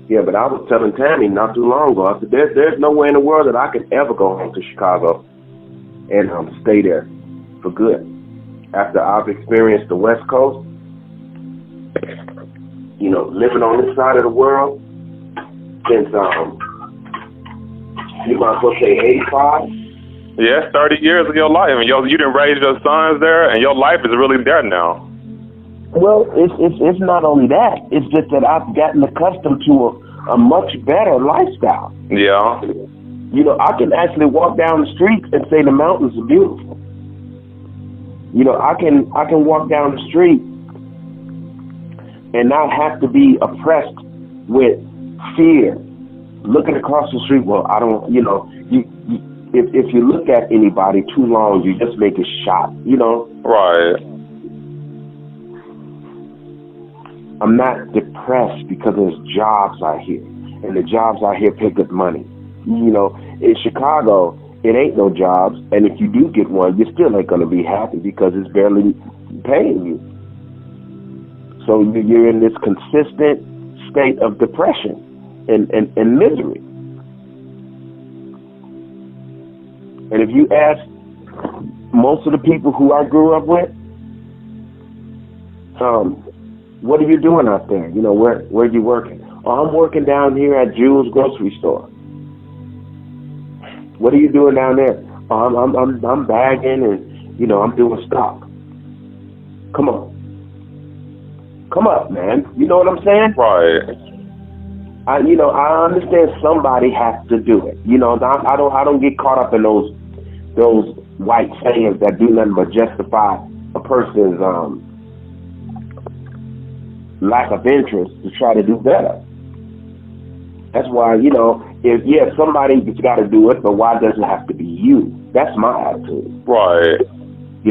Yeah, but I was telling Tammy not too long ago, I said, there's no way in the world that I could ever go home to Chicago and stay there for good. After I've experienced the West Coast, living on this side of the world since, you might as well say 85. Yeah, 30 years of your life, and you didn't raise your sons there, and your life is really there now. Well, it's not only that. It's just that I've gotten accustomed to a much better lifestyle. Yeah. I can actually walk down the street and say the mountains are beautiful. I can walk down the street and not have to be oppressed with fear. Looking across the street, well, I don't, if you look at anybody too long, you just make a shot, Right. I'm not depressed because there's jobs out here, and the jobs out here pay good money. In Chicago, it ain't no jobs, and if you do get one, you still ain't going to be happy because it's barely paying you. So you're in this consistent state of depression and misery. And if you ask most of the people who I grew up with, what are you doing out there? Where are you working? Oh, I'm working down here at Jewel's grocery store. What are you doing down there? Oh, I'm bagging and I'm doing stock. Come on. Come up, man. You know what I'm saying? Right. I understand somebody has to do it. I don't get caught up in those white sayings that do nothing but justify a person's lack of interest to try to do better. That's why, if somebody's got to do it, but why does it have to be you? That's my attitude. Right.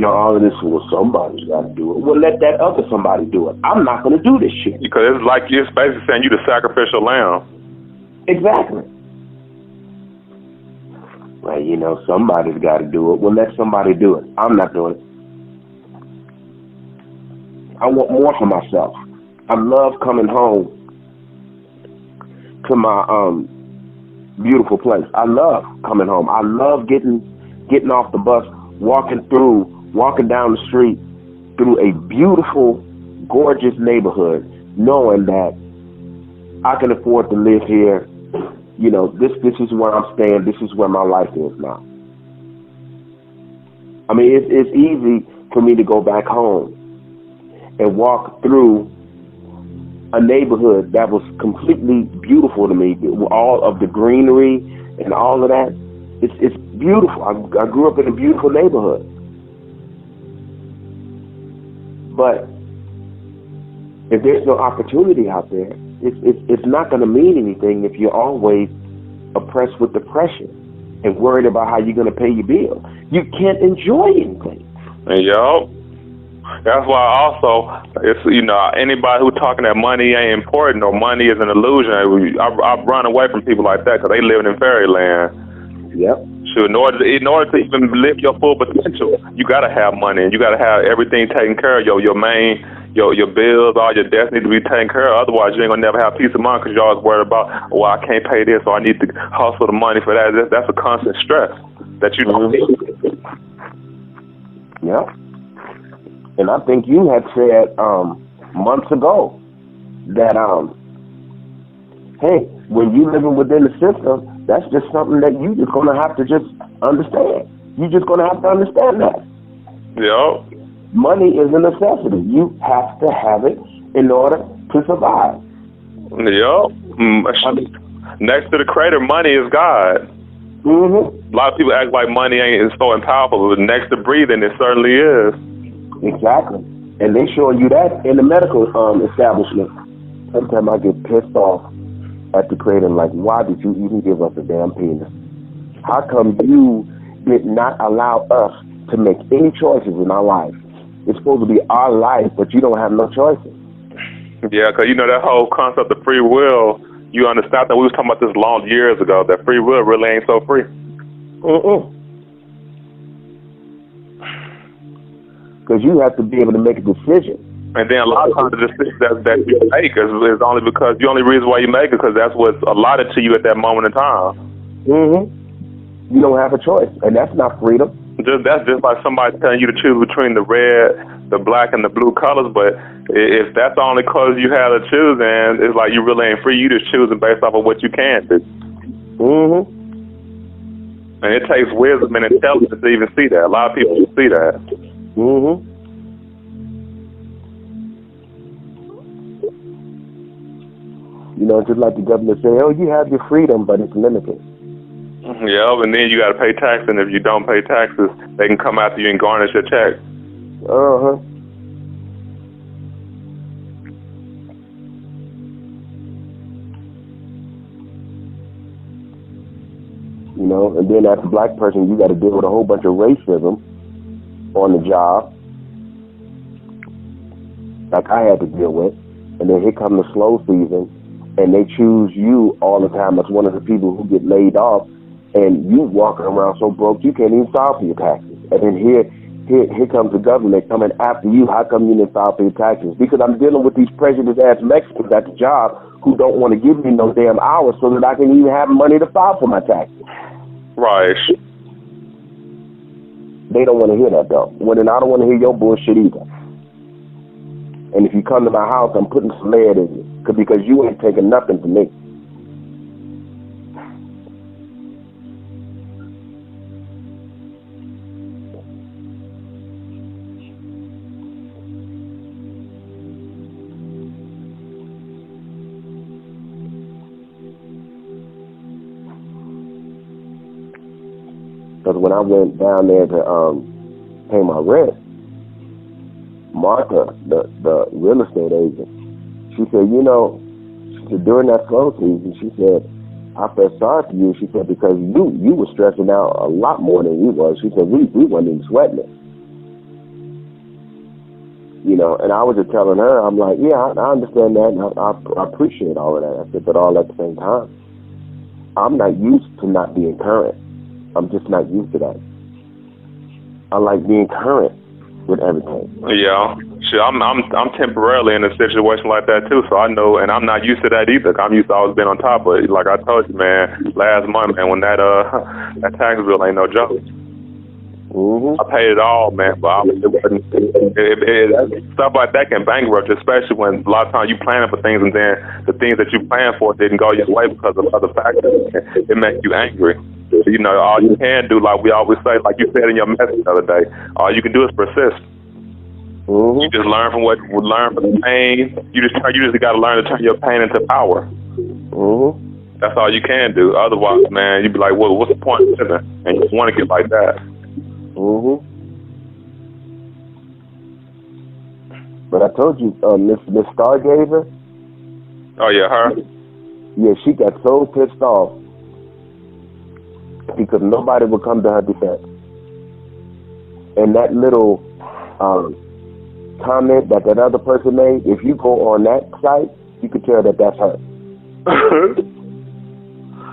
All of this, well, somebody's got to do it. Well, let that other somebody do it. I'm not going to do this shit. Because it's like you're basically saying you're the sacrificial lamb. Exactly. Well, somebody's got to do it. Well, let somebody do it. I'm not doing it. I want more for myself. I love coming home to my beautiful place. I love coming home. I love getting off the bus, walking down the street through a beautiful, gorgeous neighborhood, knowing that I can afford to live here. This is where I'm staying. This is where my life is now. I mean, it's easy for me to go back home and walk through a neighborhood that was completely beautiful to me, all of the greenery and all of that. It's beautiful. I grew up in a beautiful neighborhood. But if there's no opportunity out there, it's not going to mean anything if you're always oppressed with depression and worried about how you're going to pay your bill. You can't enjoy anything. Yo. That's why also, it's, anybody who's talking that money ain't important or money is an illusion, I run away from people like that because they living in fairyland. Yep. Sure, in order to even live your full potential, you got to have money and you got to have everything taken care of. Your bills, all your debts need to be taken care of. Otherwise, you ain't going to never have peace of mind because you're always worried about, well, I can't pay this, so I need to hustle the money for that. That's a constant stress that you don't need. Yeah. And I think you had said months ago that, hey, when you living within the system, that's just something that you just going to have to just understand. You're just going to have to understand that. Yeah. Money is a necessity. You have to have it in order to survive. Yeah. Next to the creator, money is God. Mm-hmm. A lot of people act like money ain't so powerful, but next to breathing, it certainly is. Exactly. And they showing you that in the medical establishment. Sometimes I get pissed off at the creator, like, why did you even give us a damn penis? How come you did not allow us to make any choices in our life? It's supposed to be our life, but you don't have no choices. Yeah, because that whole concept of free will, you understand that we was talking about this long years ago, that free will really ain't so free. Because you have to be able to make a decision. And then a lot of times the decisions that you make is only because the only reason why you make it because that's what's allotted to you at that moment in time. You don't have a choice, and that's not freedom. That's just like somebody telling you to choose between the red, the black, and the blue colors. But if that's the only colors you have to choose, then it's like you really ain't free. You just choosing based off of what you can do. And it takes wisdom and intelligence to even see that. A lot of people don't see that. You know, just like the government say, oh, you have your freedom, but it's limited. Yeah, and then you got to pay taxes, and if you don't pay taxes, they can come after you and garnish your check. You know, and then as a black person, you got to deal with a whole bunch of racism on the job, like I had to deal with. And then here comes the slow season, and they choose you all the time as one of the people who get laid off. And you walking around so broke you can't even file for your taxes. And then here comes the government coming after you. How come you didn't file for your taxes? Because I'm dealing with these prejudiced ass Mexicans at the job who don't want to give me no damn hours so that I can even have money to file for my taxes. Right. They don't want to hear that though. Well, then I don't want to hear your bullshit either. And if you come to my house, I'm putting some lead in you because you ain't taking nothing from me. Because when I went down there to pay my rent, Martha, the real estate agent, she said, you know, during that slow season, she said, I felt sorry for you. She said, because you were stressing out a lot more than we was. She said, we weren't even sweating it. You know, and I was just telling her, I'm like, yeah, I understand that, and I appreciate all of that. I said, but all at the same time, I'm not used to not being current. I'm just not used to that. I like being current with everything. Yeah, sure. I'm temporarily in a situation like that too, so I know, and I'm not used to that either. I'm used to always being on top of it. Like I told you, man, last month, man, when that tax bill ain't no joke. I paid it all, man, but it wasn't. Stuff like that can bankrupt, especially when a lot of times you planning for things and then the things that you planned for didn't go your way because of other factors. It makes you angry. You know, all you can do, like we always say, like you said in your message the other day, all you can do is persist. You just learn from the pain. You just got to learn to turn your pain into power. That's all you can do. Otherwise, man, you'd be like, well, what's the point of living? And you just want to get like that. But I told you, Miss Stargazer. Oh yeah, her. Yeah, she got so pissed off because nobody would come to her defense. And that little comment that other person made, if you go on that site, you could tell that that's her.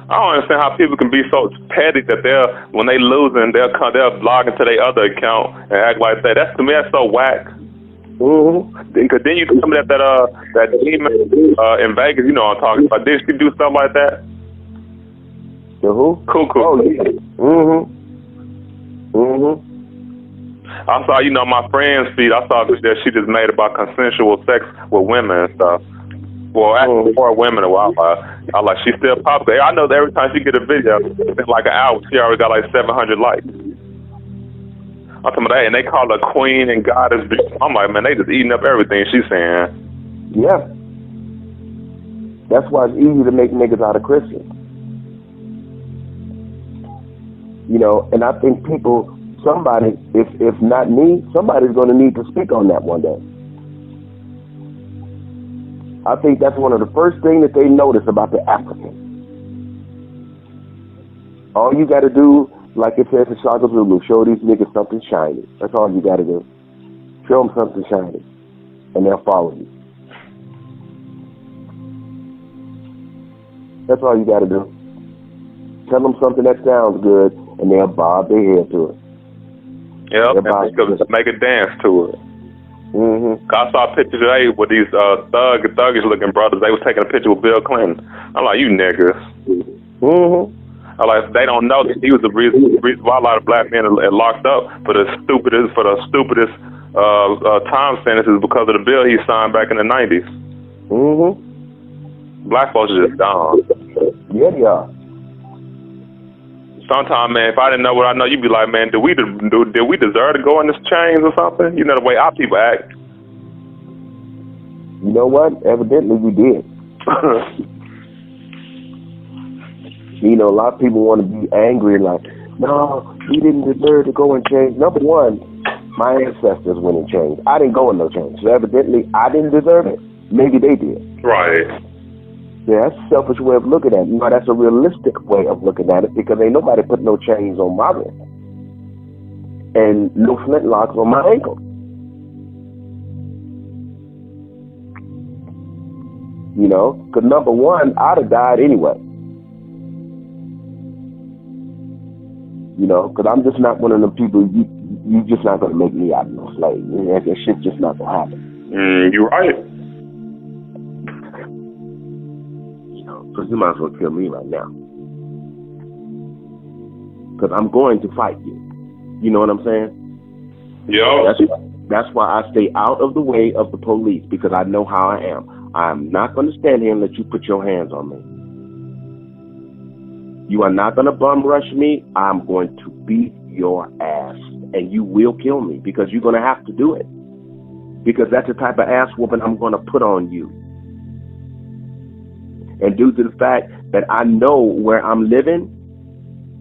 I don't understand how people can be so petty that when they losing, they'll log into their other account and act like that. To me, that's so whack. Because then you come at that demon in Vegas, you know what I'm talking about. Did she do something like that? The who? Cuckoo. Oh, yeah. I saw, my friend's feed, I saw that she just made about consensual sex with women and stuff. Well, actually, for women a while. I like, she's still popular. I know that every time she get a video, in like an hour, she already got like 700 likes. I'm talking about that, and they call her queen and goddess. I'm like, man, they just eating up everything she's saying. Yeah. That's why it's easy to make niggas out of Christians. You know, and I think somebody, if not me, somebody's going to need to speak on that one day. I think that's one of the first things that they notice about the African. All you got to do, like it says in Shaka Zulu, show these niggas something shiny. That's all you got to do. Show them something shiny, and they'll follow you. That's all you got to do. Tell them something that sounds good, and they'll bob their head to it. Yep, and make a dance to it. Mm-hmm. I saw pictures today with these thuggish looking brothers. They was taking a picture with Bill Clinton. I'm like, you niggas. Mm-hmm. I'm like, they don't know that he was the reason why a lot of black men are locked up for the stupidest time sentences because of the bill he signed back in the 90s. Mm-hmm. Black folks are just dumb. Yeah, they are. Sometimes, man, if I didn't know what I know, you'd be like, man, did we deserve to go in this chains or something? You know the way our people act. You know what? Evidently we did. You know, a lot of people want to be angry, like, no, we didn't deserve to go in chains. Number one, my ancestors went in chains. I didn't go in no chains. So evidently, I didn't deserve it. Maybe they did. Right. Yeah, that's a selfish way of looking at it. You know, that's a realistic way of looking at it because ain't nobody put no chains on my wrist and no flintlocks on my ankle. You know, because number one, I'd have died anyway. You know, because I'm just not one of them people, you just not going to make me out of no slave. That shit's just not going to happen. You're right. So you might as well kill me right now. Because I'm going to fight you. You know what I'm saying? Yeah. That's why I stay out of the way of the police, because I know how I am. I'm not going to stand here and let you put your hands on me. You are not going to bum rush me. I'm going to beat your ass. And you will kill me, because you're going to have to do it. Because that's the type of ass whooping I'm going to put on you. And due to the fact that I know where I'm living,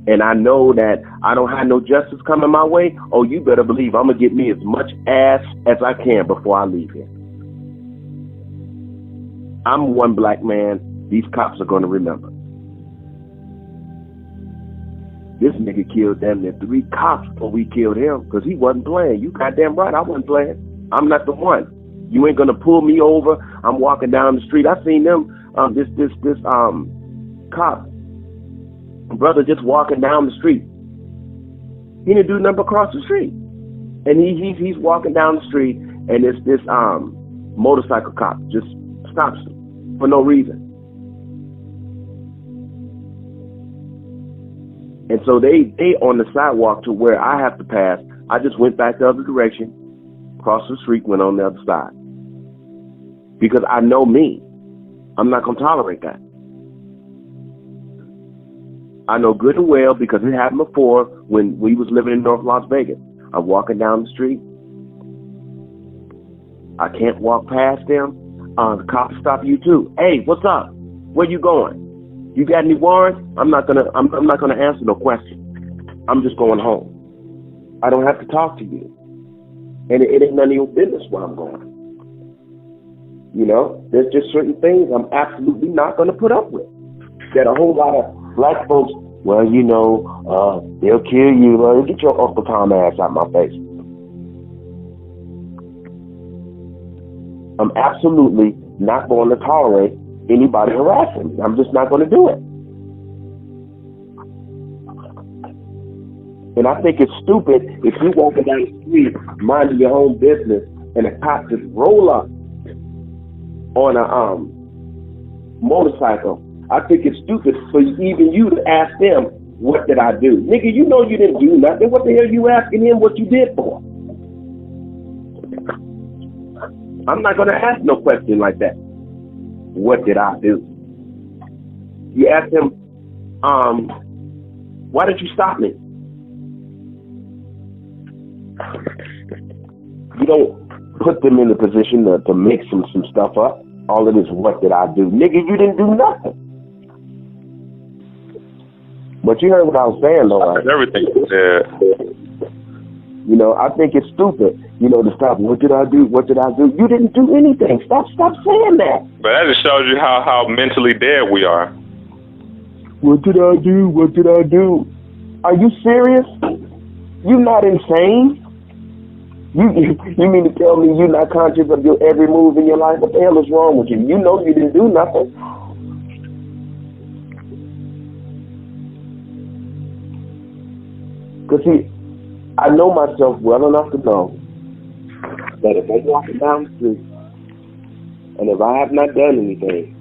and I know that I don't have no justice coming my way, oh, you better believe I'm going to get me as much ass as I can before I leave here. I'm one black man these cops are going to remember. This nigga killed damn near 3 cops before we killed him, because he wasn't playing. You goddamn right, I wasn't playing. I'm not the one. You ain't going to pull me over. I'm walking down the street. I seen them. This cop brother just walking down the street. He didn't do nothing but cross the street, and he's walking down the street, and it's this motorcycle cop just stops him for no reason, and so they on the sidewalk to where I have to pass. I just went back the other direction, crossed the street, went on the other side, because I know me. I'm not going to tolerate that. I know good and well, because it happened before when we was living in North Las Vegas. I'm walking down the street. I can't walk past them. The cops stop you too. Hey, what's up? Where you going? You got any warrants? I'm not gonna answer no question. I'm just going home. I don't have to talk to you. And it ain't none of your business where I'm going. You know, there's just certain things I'm absolutely not going to put up with. That a whole lot of black folks, well, you know, they'll kill you. Get your Uncle Tom ass out my face. I'm absolutely not going to tolerate anybody harassing me. I'm just not going to do it. And I think it's stupid if you walking down the street minding your own business and a cop just roll up on a motorcycle. I think it's stupid for even you to ask them, what did I do? Nigga, you know you didn't do nothing. What the hell you asking him what you did for? I'm not going to ask no question like that. What did I do? You ask him, why did you stop me? You don't put them in the position to make some stuff up. All of this, what did I do? Nigga, you didn't do nothing. But you heard what I was saying, though, right? Everything. Yeah. You know, I think it's stupid, you know, to stop. What did I do? What did I do? You didn't do anything. Stop saying that. But that just shows you how mentally dead we are. What did I do? What did I do? Are you serious? You not insane? You mean to tell me you're not conscious of your every move in your life? What the hell is wrong with you? You know you didn't do nothing. Because see, I know myself well enough to know that if I'm walking down the street and if I have not done anything,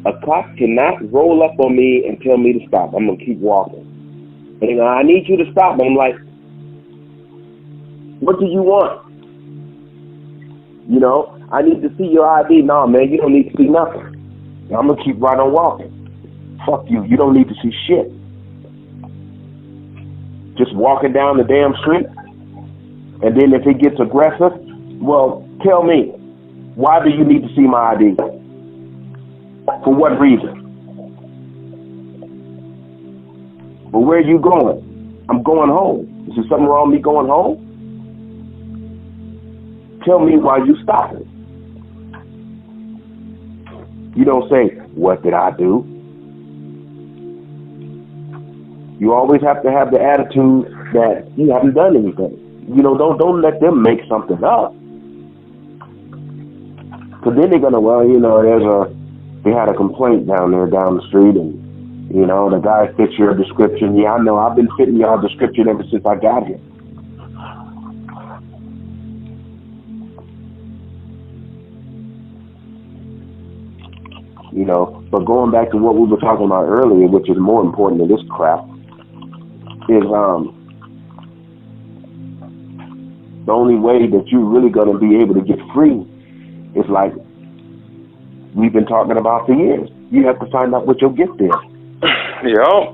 a cop cannot roll up on me and tell me to stop. I'm going to keep walking. And I need you to stop. I'm like, what do you want? You know, I need to see your ID. No, man, you don't need to see nothing. I'm going to keep right on walking. Fuck you. You don't need to see shit. Just walking down the damn street. And then if it gets aggressive, well, tell me, why do you need to see my ID? For what reason? Well, where are you going? I'm going home. Is there something wrong with me going home? Tell me why you stopping. You don't say, what did I do? You always have to have the attitude that you haven't done anything. You know, don't let them make something up. Because then they're gonna, well, you know, they had a complaint down there down the street, and you know, the guy fits your description. Yeah, I know. I've been fitting y'all description ever since I got here. You know, but going back to what we were talking about earlier, which is more important than this crap, is the only way that you're really going to be able to get free is like we've been talking about for years. You have to find out what your gift is. Yeah.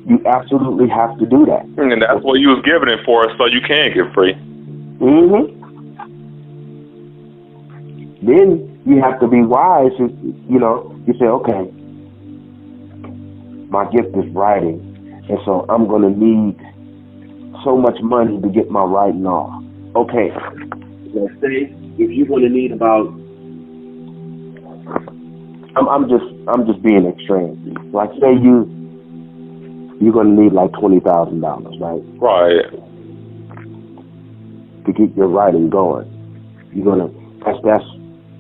You absolutely have to do that. And that's what you was giving it for, so you can get free. Mm-hmm. Then you have to be wise. You know, you say, okay, my gift is writing, and so I'm going to need so much money to get my writing off. Okay, let's say if you're going to need about, I'm just being extreme. Like say you're going to need like $20,000, right? Right. To keep your writing going. You're going to, that's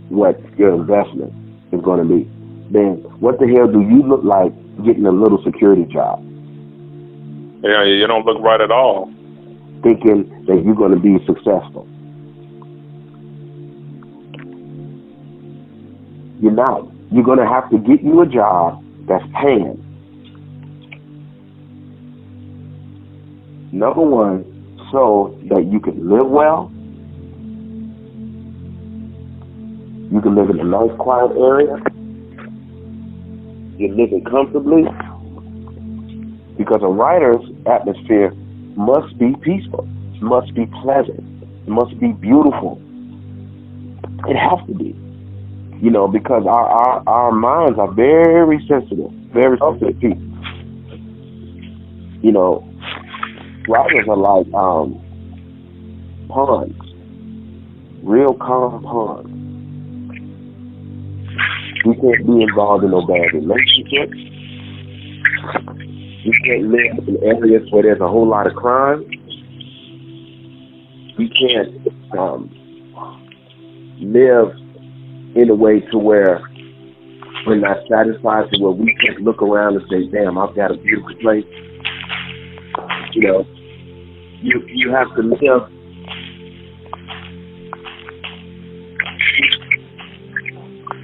what your investment is going to be. Then what the hell do you look like getting a little security job? Yeah, you don't look right at all. Thinking that you're going to be successful. You're not. You're going to have to get you a job that's paying. Number one, so that you can live well. You can live in a nice, quiet area. You're living comfortably. Because a writer's atmosphere must be peaceful, must be pleasant, must be beautiful. It has to be. You know, because our minds are very sensitive people. You know, writers are like ponds, real calm ponds. We can't be involved in no bad relationships. We can't live in areas where there's a whole lot of crime. We can't live in a way to where we're not satisfied, to where we can't look around and say, damn, I've got a beautiful place. You know, you have to live.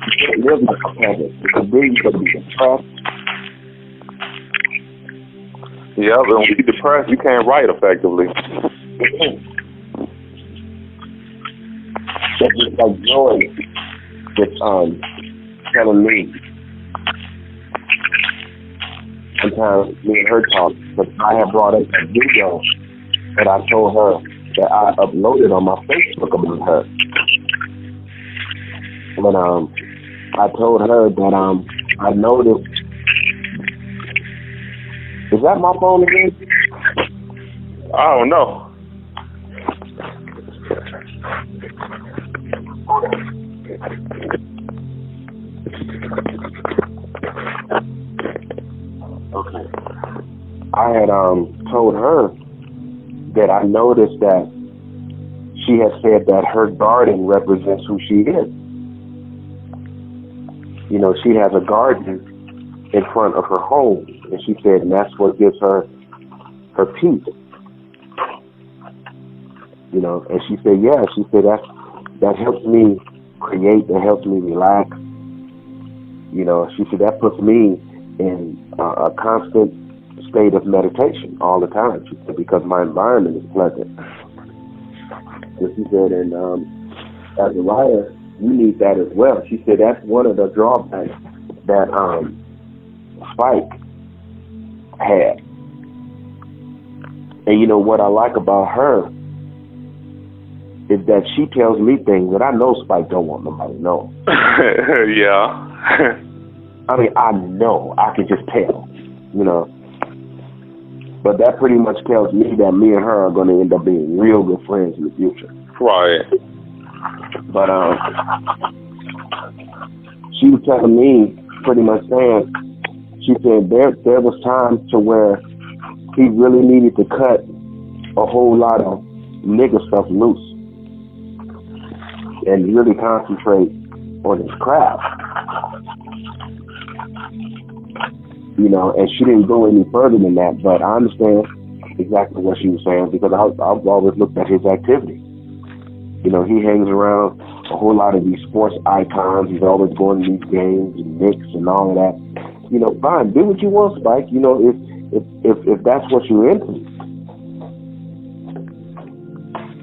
You can't live like a public, because then you're going to be depressed. Yeah, but when you're depressed, you can't write effectively. That's just like Joy just telling me. Sometimes me and her talk, but I had brought up a video that I told her that I uploaded on my Facebook about her. But I told her that I noticed. Is that my phone again? I don't know. Okay. I had told her that I noticed that she had said that her garden represents who she is. You know, she has a garden in front of her home, and she said, and that's what gives her her peace. You know, and she said, yeah, she said that helps me create, that helps me relax. You know, she said that puts me in a constant state of meditation all the time. She said, because my environment is pleasant. So she said, and as a writer, you need that as well. She said that's one of the drawbacks that Spike had. And you know what I like about her is that she tells me things that I know Spike don't want nobody to know. Yeah. I mean, I know. I can just tell, you know. But that pretty much tells me that me and her are going to end up being real good friends in the future. Right. But she was telling me, pretty much saying, she said there was times to where he really needed to cut a whole lot of nigga stuff loose and really concentrate on his craft. You know, and she didn't go any further than that, but I understand exactly what she was saying because I've always looked at his activity. You know, he hangs around a whole lot of these sports icons. He's always going to these games and Knicks and all of that. You know, fine, do what you want, Spike. You know, if that's what you're into.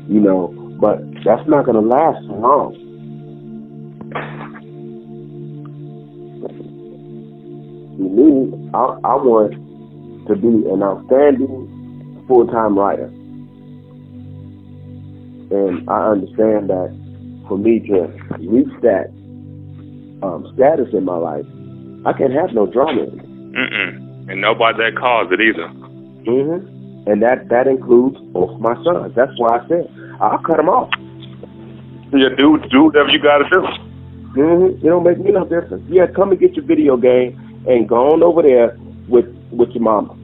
You know, but that's not going to last long. Me, I want to be an outstanding full-time writer. And I understand that for me to reach that status in my life, I can't have no drama in it. And nobody that caused it either. And that includes both my sons. That's why I said I'll cut them off. Yeah, do whatever you got to do. It don't make me no difference. Yeah, come and get your video game and go on over there with your mama.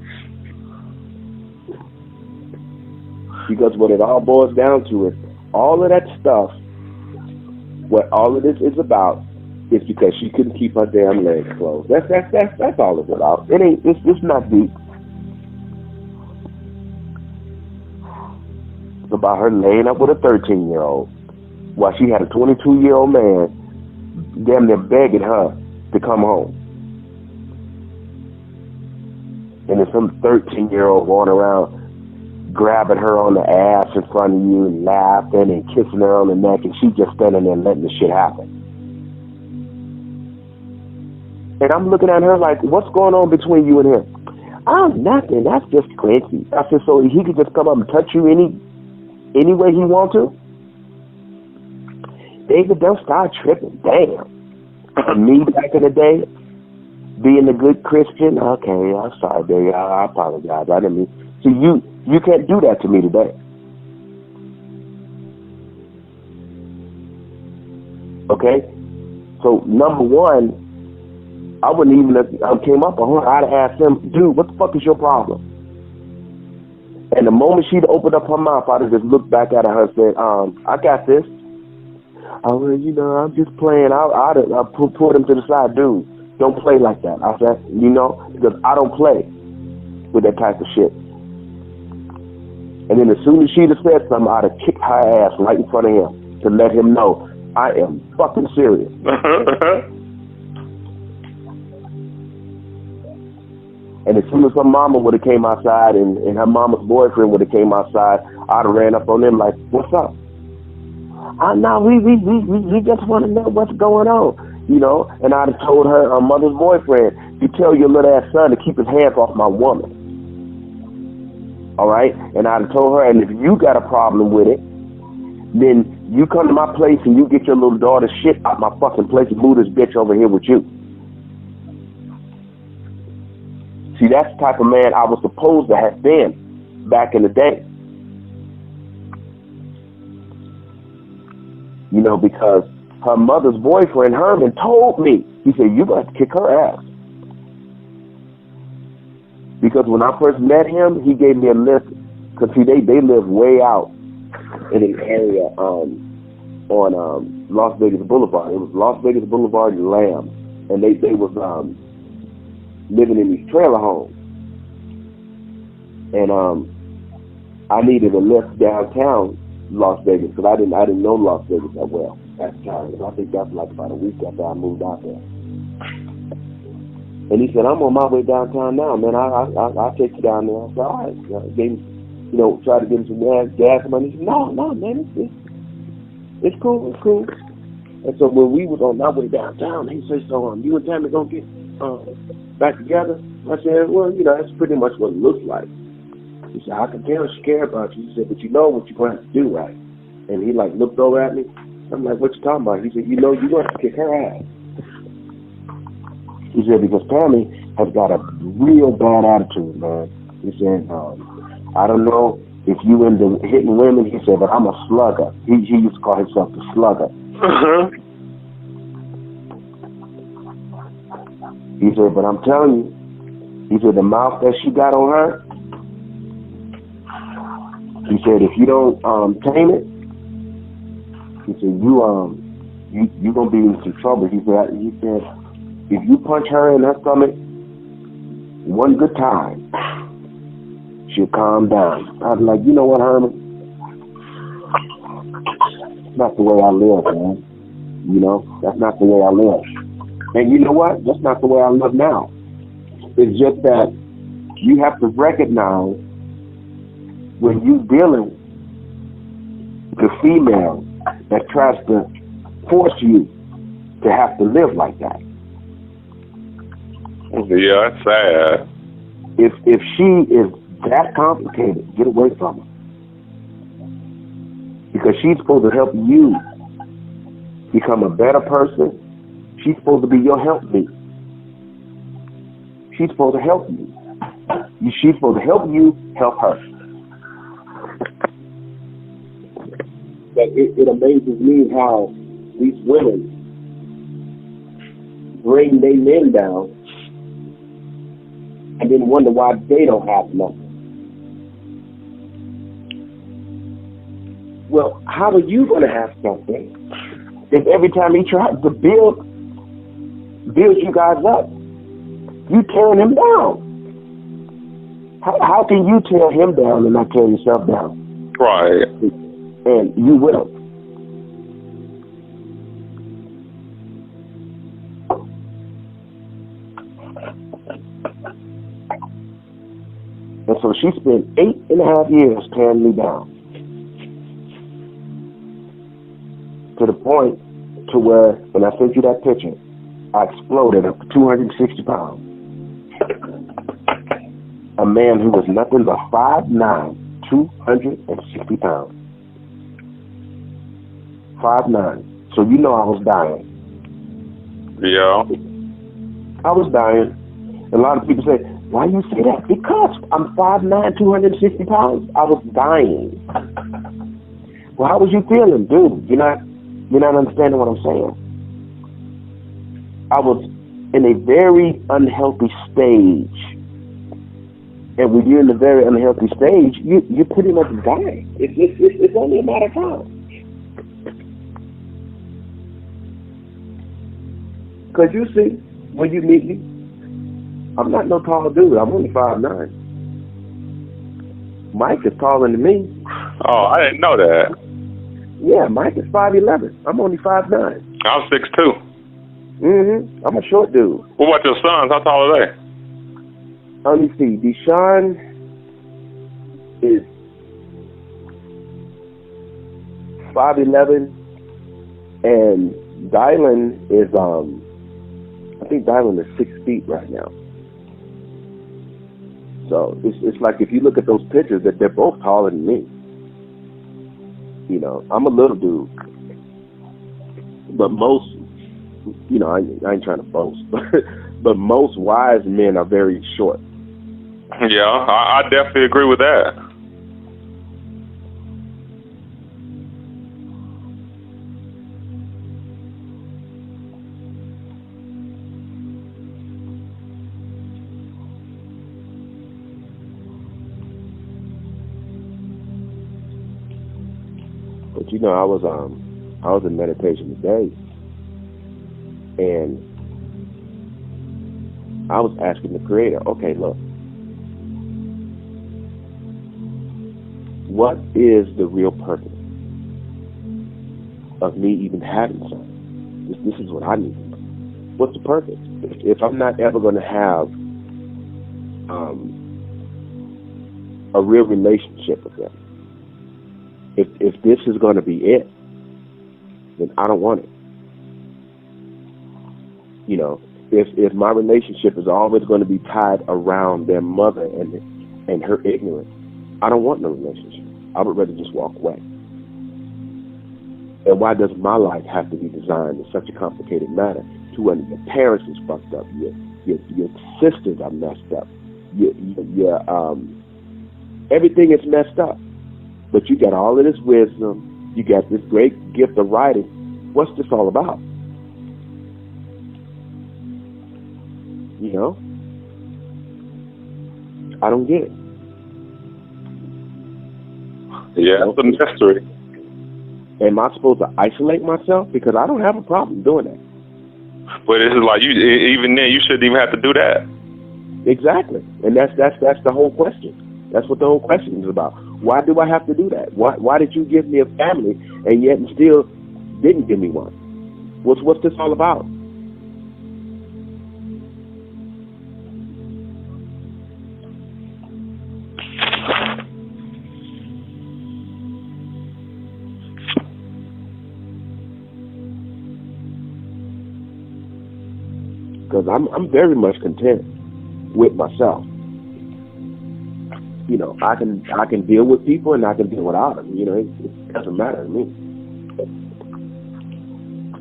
Because what it all boils down to is all of that stuff, what all of this is about is because she couldn't keep her damn legs closed. That's all it's about. It's not deep. It's about her laying up with a 13-year-old while she had a 22-year-old man damn near begging her to come home. And then some 13-year-old going around grabbing her on the ass in front of you and laughing and kissing her on the neck, and she just standing there letting the shit happen. And I'm looking at her like, what's going on between you and him? Oh, nothing. That's just Quincy. I said, so he could just come up and touch you any way he want to? David, don't start tripping. Damn. Me back in the day, being a good Christian, okay, I'm sorry, baby. I apologize. I didn't mean. See, you can't do that to me today. Okay? So, number one, I wouldn't even have came up on her. I'd have asked him, dude, what the fuck is your problem? And the moment she'd opened up her mouth, I'd have just looked back at her and said, I got this. Oh, well, you know, I'm just playing. I'll pull him to the side, dude. Don't play like that. I said, you know, because I don't play with that type of shit. And then as soon as she'd have said something, I'd have kicked her ass right in front of him to let him know I am fucking serious. And as soon as her mama would have came outside and her mama's boyfriend would have came outside, I'd have ran up on them like, what's up? No, we just want to know what's going on, you know. And I'd have told her mother's boyfriend, you tell your little ass son to keep his hands off my woman. All right? And I'd have told her, and if you got a problem with it, then you come to my place and you get your little daughter's shit out my fucking place and move this bitch over here with you. See, that's the type of man I was supposed to have been back in the day. You know, because her mother's boyfriend, Herman, told me, he said, you got to kick her ass. Because when I first met him, he gave me a list, because see, they live way out in an area on Las Vegas Boulevard. It was Las Vegas Boulevard and Lamb. And they was living in these trailer homes. and I needed a lift downtown Las Vegas because I didn't know Las Vegas that well at the time. I think that was like about a week after I moved out there. And he said, "I'm on my way downtown now, man. I'll take you down there." I said, "All right." Gave him, tried to give him some gas money. He said, "No, man, it's cool, it's cool." And so when we was on my way downtown, he said, "So you and Tammy gonna get back together?" I said, "Well, that's pretty much what it looks like." He said, "I can tell she care about you." He said, "But you know what you're going to have to do, right?" And he looked over at me. I'm like, "What you talking about?" He said, "You're going to have to kick her ass." He said, "Because Tammy has got a real bad attitude, man." He said, "I don't know if you into hitting women." He said, "But I'm a slugger." He used to call himself the slugger. Uh-huh. He said, "But I'm telling you," he said, "the mouth that she got on her," he said, "if you don't tame it," he said, you gonna be in some trouble." He said, "If you punch her in her stomach one good time, she'll calm down." I was like, "You know what, Herman? That's not the way I live, man. That's not the way I live. And you know what? That's not the way I live now. It's just that you have to recognize when you're dealing with a female that tries to force you to have to live like that. Yeah, it's sad. If she is that complicated, get away from her. Because she's supposed to help you become a better person. She's supposed to be your helpmate. She's supposed to help you. She's supposed to help you help her. But it amazes me how these women bring their men down and then wonder why they don't have nothing. Well, how are you going to have something if every time he tries to build you guys up, you tearing him down? How can you tear him down and not tear yourself down? Right. And you will. And so she spent 8.5 years tearing me down. To the point to where, when I sent you that picture, I exploded up to 260 pounds. A man who was nothing but 5'9", 260 pounds. 5'9". So I was dying. Yeah. I was dying. A lot of people say, "Why you say that?" Because I'm 5'9", 260 pounds. I was dying. Well, how was you feeling, dude? You're not understanding what I'm saying. I was in a very unhealthy stage. And when you're in a very unhealthy stage, you're pretty much dying. It's only a matter of time. Because you see, when you meet me, I'm not no tall dude. I'm only 5'9". Mike is taller than me. Oh, I didn't know that. Yeah, Mike is 5'11". I'm only 5'9". I'm 6'2". I'm a short dude. What about your sons? How tall are they? Let me see. Deshaun is 5'11", and Dylan is I think Dylan is 6 feet right now. So it's like if you look at those pictures, that they're both taller than me. I'm a little dude, but most, I ain't trying to boast, but most wise men are very short. Yeah, I definitely agree with that. But I was in meditation today, and I was asking the Creator, okay, look, what is the real purpose of me even having something? This is what I need. What's the purpose? If I'm not ever going to have a real relationship with them, if this is going to be it, then I don't want it. You know, if my relationship is always going to be tied around their mother and her ignorance, I don't want no relationship. I would rather just walk away. And why does my life have to be designed in such a complicated manner to when your parents is fucked up, your sisters are messed up, your everything is messed up, but you got all of this wisdom, you got this great gift of writing. What's this all about? You know? I don't get it. Yeah, it's a mystery. Am I supposed to isolate myself? Because I don't have a problem doing that. But it's like even then you shouldn't even have to do that. Exactly. And that's the whole question. That's what the whole question is about. Why do I have to do that? Why did you give me a family and yet still didn't give me one? What's this all about? Because I'm very much content with myself. You know, I can deal with people and I can deal without them. You know, it doesn't matter to me.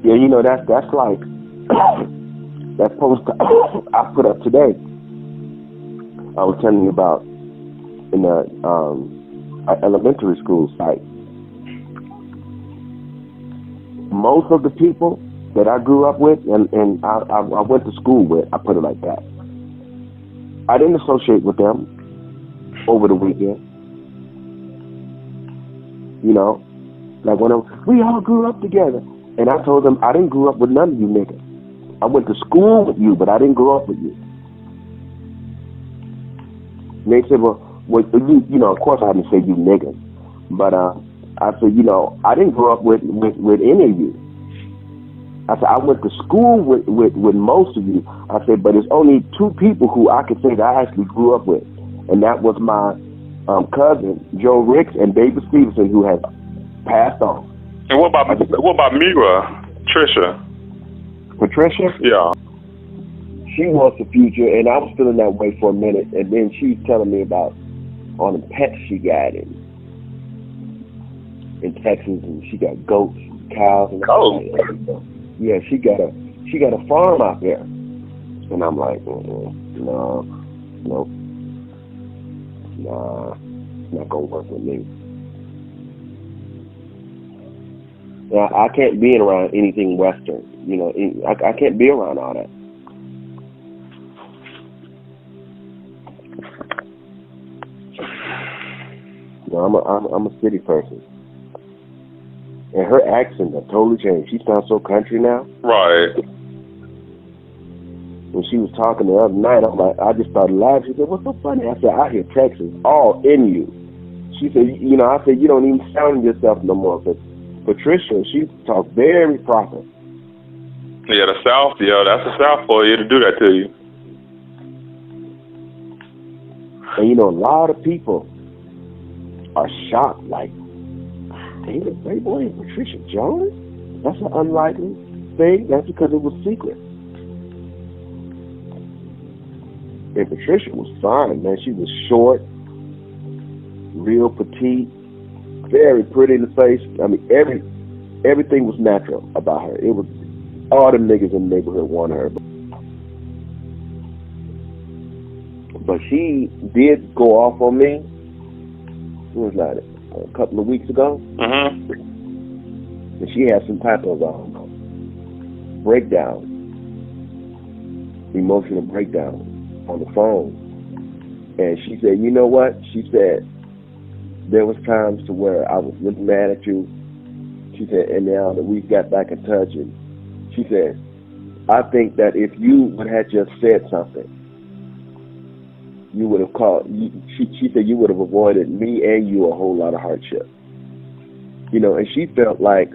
Yeah, you know, that's like that post I put up today. I was telling you about in the elementary school site. Most of the people that I grew up with and I went to school with, I put it like that, I didn't associate with them over the weekend. You know, like when we all grew up together, and I told them I didn't grow up with none of you niggas. I went to school with you, but I didn't grow up with you. And they said, well, you know, of course I didn't say you niggas, but I said, you know, I didn't grow up with any of you. I said, I went to school with most of you. I said, but it's only two people who I could say that I actually grew up with. And that was my cousin, Joe Ricks, and David Stevenson, who has passed on. And what about Mira, Trisha? Patricia? Yeah. She wants the future, and I was feeling that way for a minute. And then she was telling me about all the pets she got in Texas, and she got goats, cows, and goats. Yeah, she got a farm out there, and I'm like, no, it's not gonna work with me. Now, I can't be around anything Western, you know. I can't be around all that. You know, I'm a city person. And her accent has totally changed. She sounds so country now. Right. When she was talking the other night, I just started laughing. She said, "What's so funny?" I said, "I hear Texas all in you." She said, "You know," I said, "You don't even sound yourself no more." But Patricia, she talks very proper. Yeah, the South. Yeah, that's the South for you to do that to you. And you know, a lot of people are shocked, like, David Playboy and Patricia Jones? That's an unlikely thing. That's because it was secret. And Patricia was fine, man. She was short, real petite, very pretty in the face. I mean, everything was natural about her. It was all the niggas in the neighborhood wanted her. But she did go off on me. It was like a couple of weeks ago. Mm-hmm. And she had some type of breakdown, emotional breakdown on the phone. And she said, you know what? She said, there was times to where I was really mad at you. She said, and now that we got back in touch, and she said, I think that if you would have just said something, you would have called. She said you would have avoided me and you a whole lot of hardship. You know, and she felt like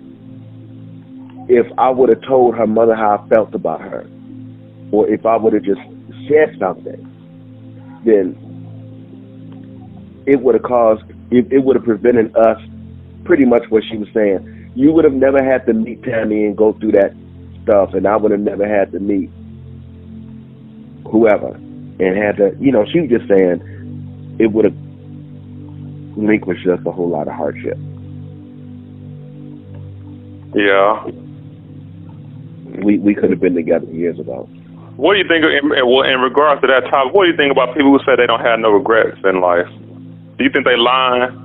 if I would have told her mother how I felt about her, or if I would have just said something, then it would have caused, it would have prevented us, pretty much what she was saying. You would have never had to meet Tammy and go through that stuff, and I would have never had to meet whoever and had to, you know, she was just saying it would have relinquished us a whole lot of hardship. Yeah. We could have been together years ago. What do you think, in regards to that topic, what do you think about people who say they don't have no regrets in life? Do you think they lying?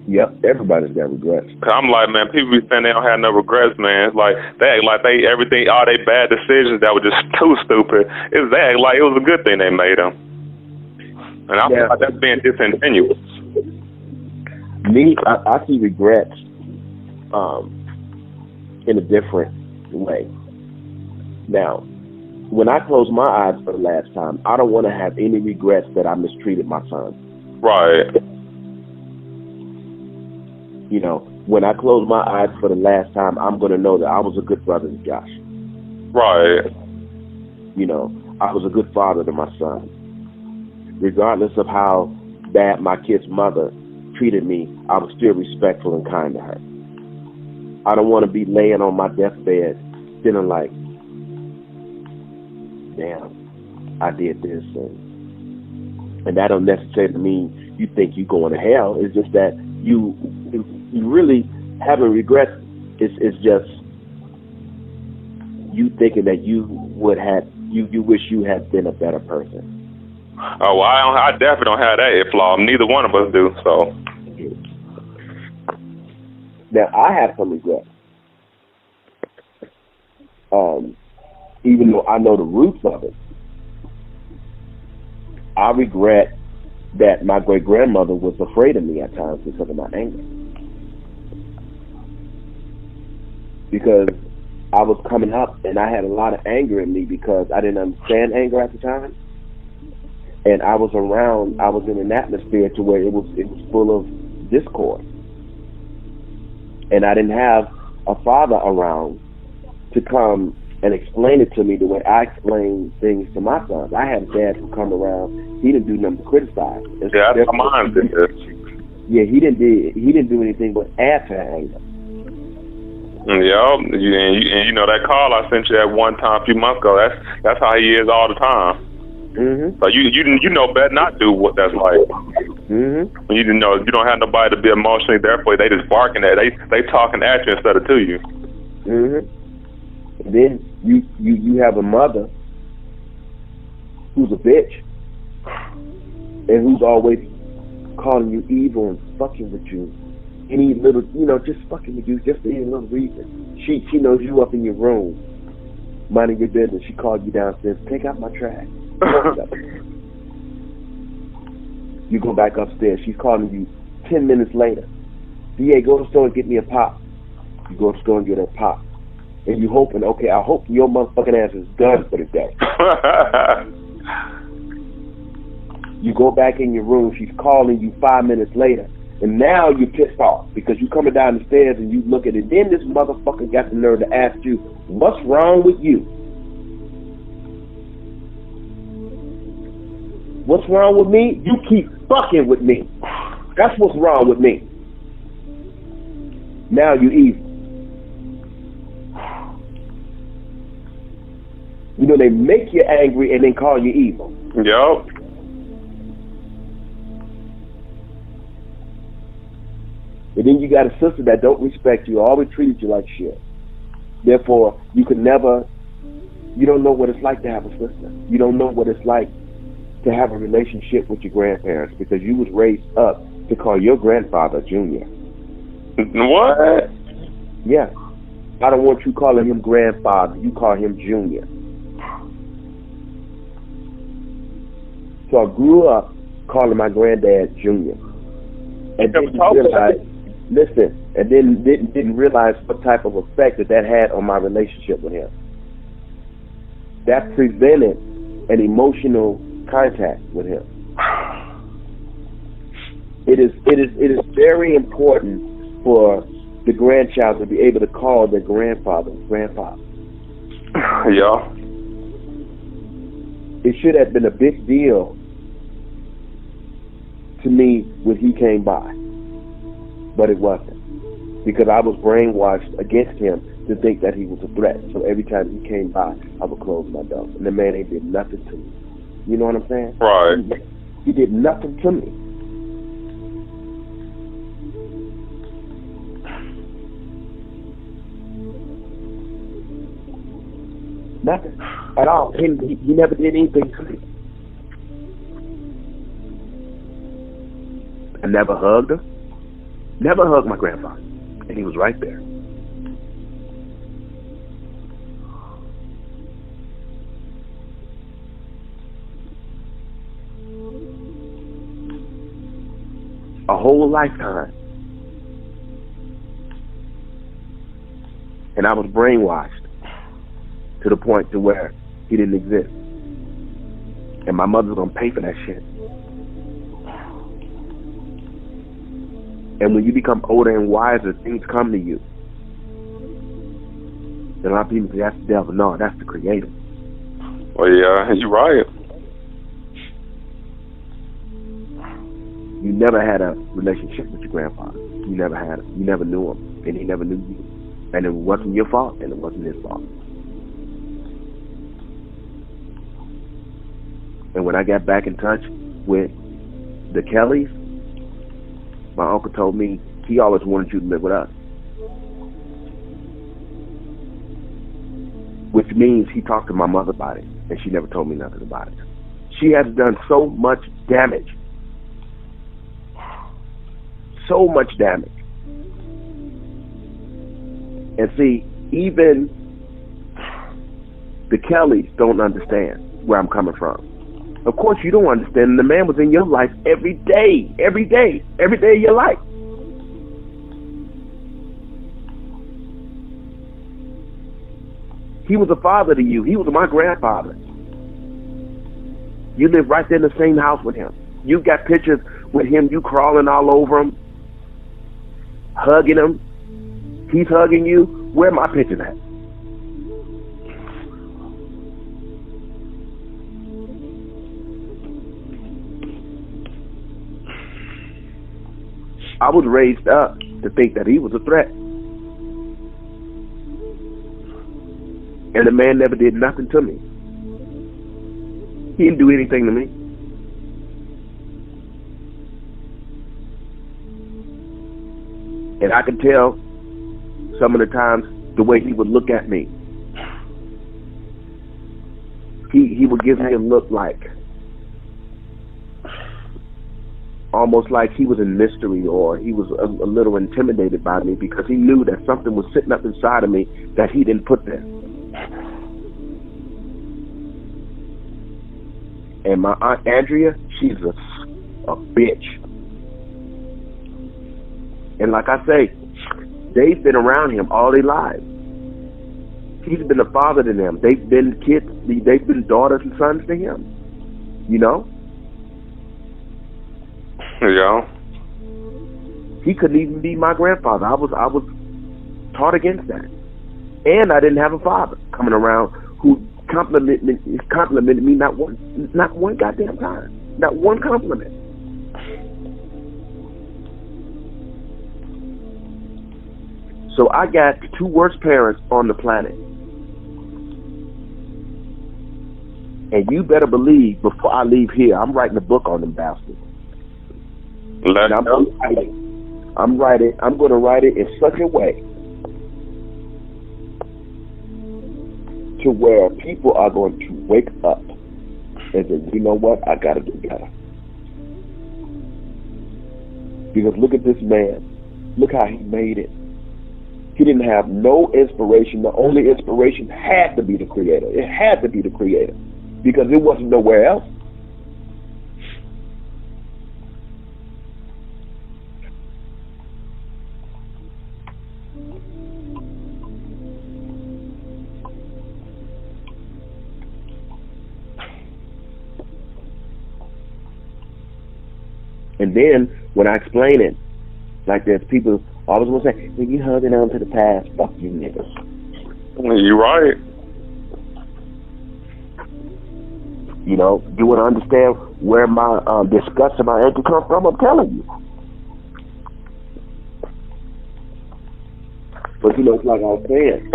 Yep, everybody's got regrets. Cause I'm like, man, people be saying they don't have no regrets, man. It's like they act like they everything, all they bad decisions that were just too stupid. It's they act like it was a good thing they made them. And I feel like that's being disingenuous. Me, I see regrets in a different way. Now, when I close my eyes for the last time, I don't want to have any regrets that I mistreated my son. Right. You know, when I close my eyes for the last time, I'm going to know that I was a good brother to Josh. Right. You know, I was a good father to my son. Regardless of how bad my kid's mother treated me, I was still respectful and kind to her. I don't want to be laying on my deathbed feeling like, damn, I did this. And that don't necessarily mean you think you're going to hell. It's just that you really having regrets is just you thinking that you would have, you wish you had been a better person. Oh, well, I definitely don't have that flaw. Neither one of us do, so. Now, I have some regrets. Even though I know the roots of it, I regret that my great-grandmother was afraid of me at times because of my anger. Because I was coming up and I had a lot of anger in me because I didn't understand anger at the time. And I was in an atmosphere to where it was full of discord. And I didn't have a father around to come and explain it to me the way I explain things to my sons. I had a dad who come around. He didn't do nothing to criticize. Yeah, that's mine. Yeah, he didn't do anything but add to anger. Yeah, and you know that call I sent you at one time a few months ago. That's how he is all the time. Mm-hmm. So you know better not do what that's like. Mm-hmm. When you know you don't have nobody to be emotionally there for you, they just barking at they talking at you instead of to you. Mm-hmm. And then you have a mother who's a bitch and who's always calling you evil and fucking with you. Any little, just fucking with you just for any little reason. She knows you up in your room, minding your business. She called you downstairs, take out my trash. You go back upstairs. She's calling you 10 minutes later. DA, go to the store and get me a pop. You go to the store and get a pop. And you hoping, okay, I hope your motherfucking ass is done for the day. You go back in your room. She's calling you 5 minutes later. And now you're pissed off because you're coming down the stairs and you look at it. Then this motherfucker got the nerve to ask you, what's wrong with you? What's wrong with me? You keep fucking with me. That's what's wrong with me. Now you evil. They make you angry and then call you evil. Yup. And then you got a sister that don't respect you, always treated you like shit. Therefore, you don't know what it's like to have a sister. You don't know what it's like to have a relationship with your grandparents because you was raised up to call your grandfather Junior. What? Yeah. I don't want you calling him grandfather. You call him Junior. So I grew up calling my granddad Junior. And then didn't realize what type of effect that had on my relationship with him. That prevented an emotional contact with him. It is very important for the grandchild to be able to call their grandfather grandfather. Yeah. It should have been a big deal to me when he came by, but it wasn't, because I was brainwashed against him to think that he was a threat. So every time he came by, I would close my door, and the man ain't did nothing to me. You know what I'm saying? Right. He did nothing to me. Nothing at all. He never did anything to me. I never hugged her. Never hugged my grandfather. And he was right there. A whole lifetime. And I was brainwashed to the point to where he didn't exist. And my mother's gonna pay for that shit. And when you become older and wiser, things come to you. And a lot of people say, that's the devil. No, that's the creator. Well, yeah, you're right. You never had a relationship with your grandfather. You never had it. You never knew him. And he never knew you. And it wasn't your fault, and it wasn't his fault. And when I got back in touch with the Kellys, my uncle told me he always wanted you to live with us. Which means he talked to my mother about it, and she never told me nothing about it. She has done so much damage. So much damage. And see, even the Kellys don't understand where I'm coming from. Of course you don't understand. The man was in your life every day of your life. He was a father to you. He was my grandfather. You live right there in the same house with him. You've got pictures with him, you crawling all over him, hugging him. He's hugging you. Where are my pictures at? I was raised up to think that he was a threat. And the man never did nothing to me. He didn't do anything to me. And I could tell some of the times the way he would look at me. He would give me a look like, almost like he was in mystery, or he was a little intimidated by me, because he knew that something was sitting up inside of me that he didn't put there. And my Aunt Andrea, she's a bitch. And like I say, they've been around him all their lives. He's been a father to them. They've been kids, they've been daughters and sons to him. You know? Yeah. He couldn't even be my grandfather. I was taught against that. And I didn't have a father coming around who complimented me not one goddamn time. Not one compliment. So I got the two worst parents on the planet. And you better believe, before I leave here, I'm writing a book on them bastards. And I'm going to write it in such a way to where people are going to wake up and say, you know what, I got to do better. Because look at this man. Look how he made it. He didn't have no inspiration. The only inspiration had to be the Creator. It had to be the Creator, because it wasn't nowhere else. And then when I explain it like this, people always want to say, well, you holding on to the past. Fuck you niggas. You're right. You know, you want to understand where my disgust and my anger come from? I'm telling you. But you know, it's like I was saying,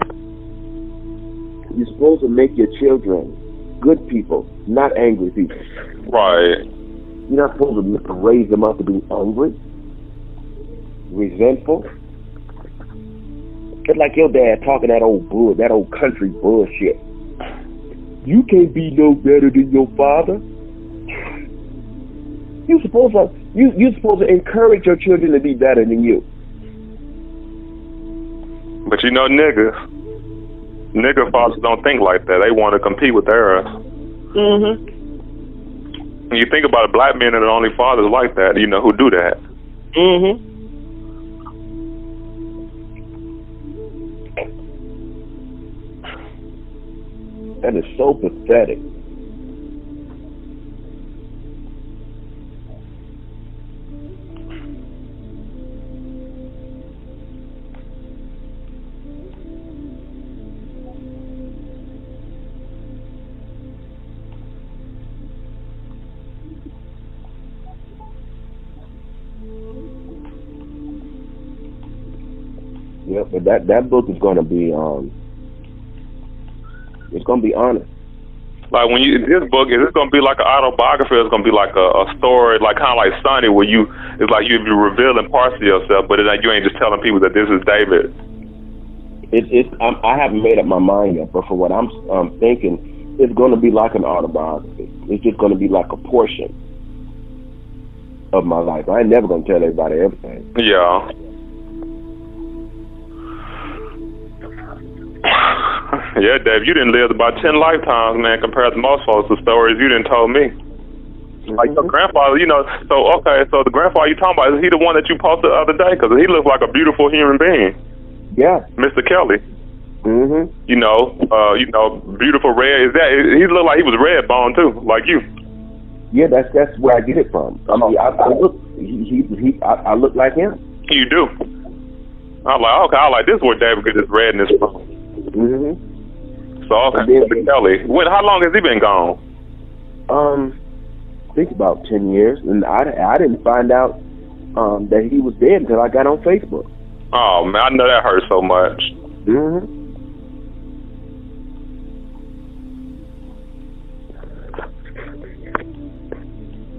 you're supposed to make your children good people, not angry people. Right. You're not supposed to raise them up to be angry, resentful. It's like your dad talking that old country bullshit. You can't be no better than your father. You're supposed to encourage your children to be better than you. But you know, nigga fathers don't think like that. They want to compete with theirs. Mm-hmm. When you think about it, black men are the only fathers like that, you know, who do that. Mm-hmm. That is so pathetic. Yeah, but that book is going to be it's going to be honest. Like when this book, is this going to be like an autobiography, or is it going to be like a story, like kind of like Sonny, where it's like you'll be revealing parts of yourself, but you ain't just telling people that this is David? I haven't made up my mind yet, but for what I'm thinking, it's going to be like an autobiography. It's just going to be like a portion of my life. I ain't never going to tell everybody everything. Yeah. Yeah, Dave, you didn't live about 10 lifetimes, man, compared to most folks, the stories you didn't told me. Like your grandfather, you know, so the grandfather you talking about, is he the one that you posted the other day? Because he looks like a beautiful human being. Yeah. Mr. Kelly. Mm-hmm. You know, beautiful red. He looked like he was red bone too, like you. Yeah, that's where I get it from. I mean, I look like him. You do. I'm like, okay, I like this where David get his redness from. Mm-hmm. So okay, Mr. Kelly. How long has he been gone? I think about 10 years, and I didn't find out that he was dead until I got on Facebook. Oh man, I know that hurt so much. Mm-hmm.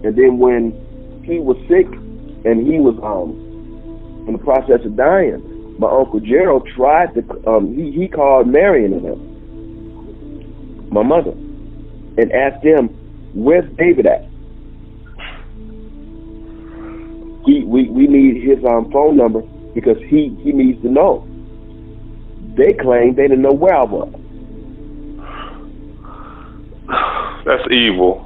And then when he was sick and he was in the process of dying, my Uncle Gerald tried to, he called Marion and him, my mother, and asked them, where's David at? We need his phone number because he needs to know. They claimed they didn't know where I was. That's evil.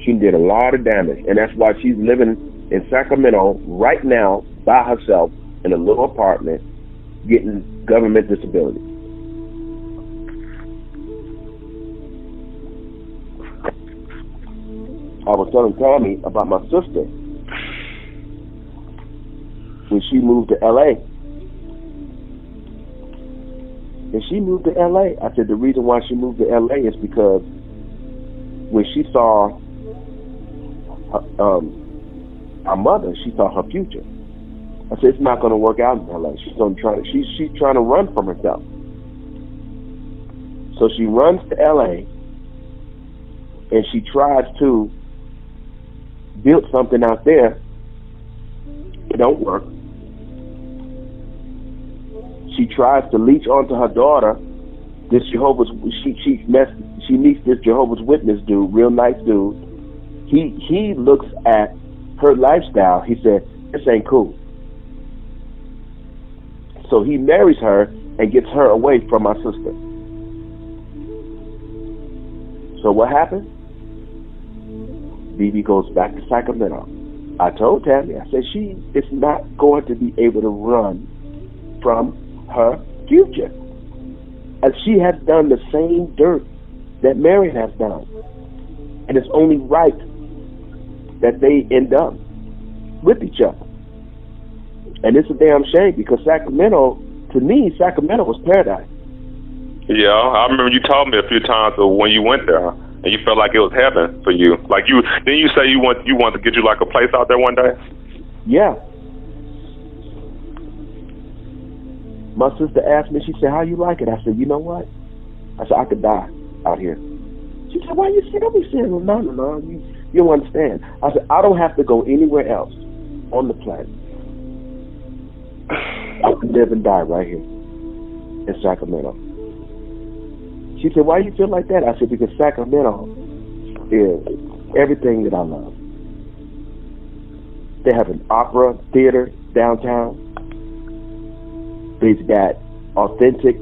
She did a lot of damage, and that's why she's living in Sacramento right now by herself in a little apartment getting government disability. I was telling Tammy about my sister when she moved to LA. And she moved to LA. I said the reason why she moved to LA is because when she saw our mother, she saw her future. I said it's not going to work out in LA. She's trying to run from herself. So she runs to LA and she tries to build something out there. It don't work. She tries to leech onto her daughter. This she meets this Jehovah's Witness dude, real nice dude. He looks at her lifestyle. He said, this ain't cool. So he marries her and gets her away from my sister. So what happened? BB goes back to Sacramento. I told Tammy, I said, she is not going to be able to run from her future. And she has done the same dirt that Mary has done. And it's only right that they end up with each other. And it's a damn shame because Sacramento, to me, Sacramento was paradise. Yeah, I remember you told me a few times when you went there, and you felt like it was heaven for you. Like didn't you say you want to get you like a place out there one day? Yeah. My sister asked me, she said, how you like it? I said, you know what? I said, I could die out here. She said, why you say, don't be saying, no, you don't understand. I said, I don't have to go anywhere else on the planet. I can live and die right here in Sacramento. She said, why do you feel like that? I said, because Sacramento is everything that I love. They have an opera theater downtown. They've got authentic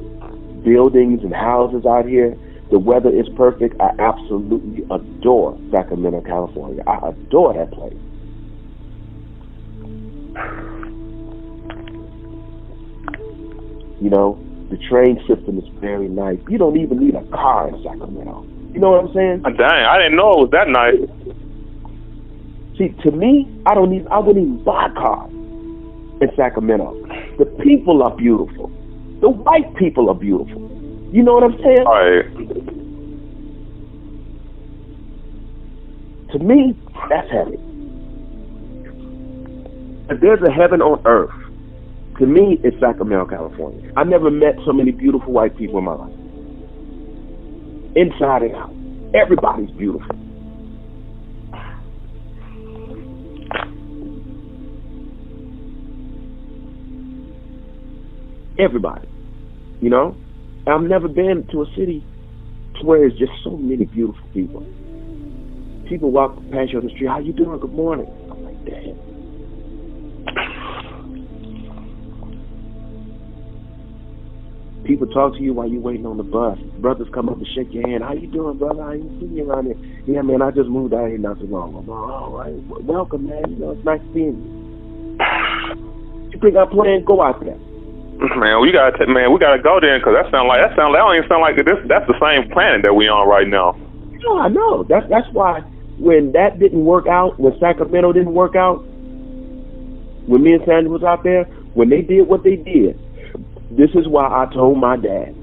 buildings and houses out here. The weather is perfect. I absolutely adore Sacramento, California. I adore that place. You know, the train system is very nice. You don't even need a car in Sacramento. You know what I'm saying? Dang, I didn't know it was that nice. See, to me, I wouldn't even buy a car in Sacramento. The people are beautiful. The white people are beautiful. You know what I'm saying? Right. To me, that's heaven. If there's a heaven on earth, to me, it's Sacramento, California. I never met so many beautiful white people in my life. Inside and out. Everybody's beautiful. Everybody. You know? I've never been to a city where there's just so many beautiful people. People walk past you on the street, how you doing? Good morning. I'm like, damn. People talk to you while you're waiting on the bus. Brothers come up and shake your hand. How you doing, brother? I ain't seen you around here. Yeah, man, I just moved out here not too long. I'm like, all right. Welcome, man. You know, it's nice seeing you. You think I'm playing? Go out there. Man, we gotta go there because that don't even sound like this. That's the same planet that we on right now. No, I know. That's why when that didn't work out, when Sacramento didn't work out, when me and Sandy was out there, when they did what they did, this is why I told my dad.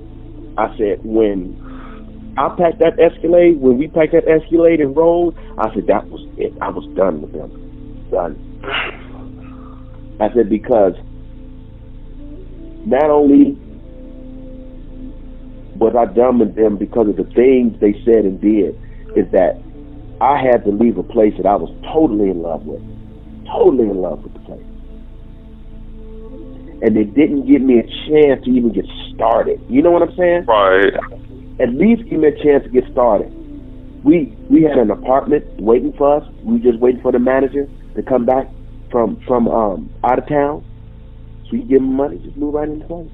I said, when I packed that Escalade, when we packed that Escalade and rolled, I said, that was it. I was done with them. Done. I said, because not only was I done with them because of the things they said and did, is that I had to leave a place that I was totally in love with. Totally in love with the place. And they didn't give me a chance to even get started. You know what I'm saying? Right. At least give me a chance to get started. We had an apartment waiting for us. We were just waiting for the manager to come back from out of town. So you give him money, just move right into place.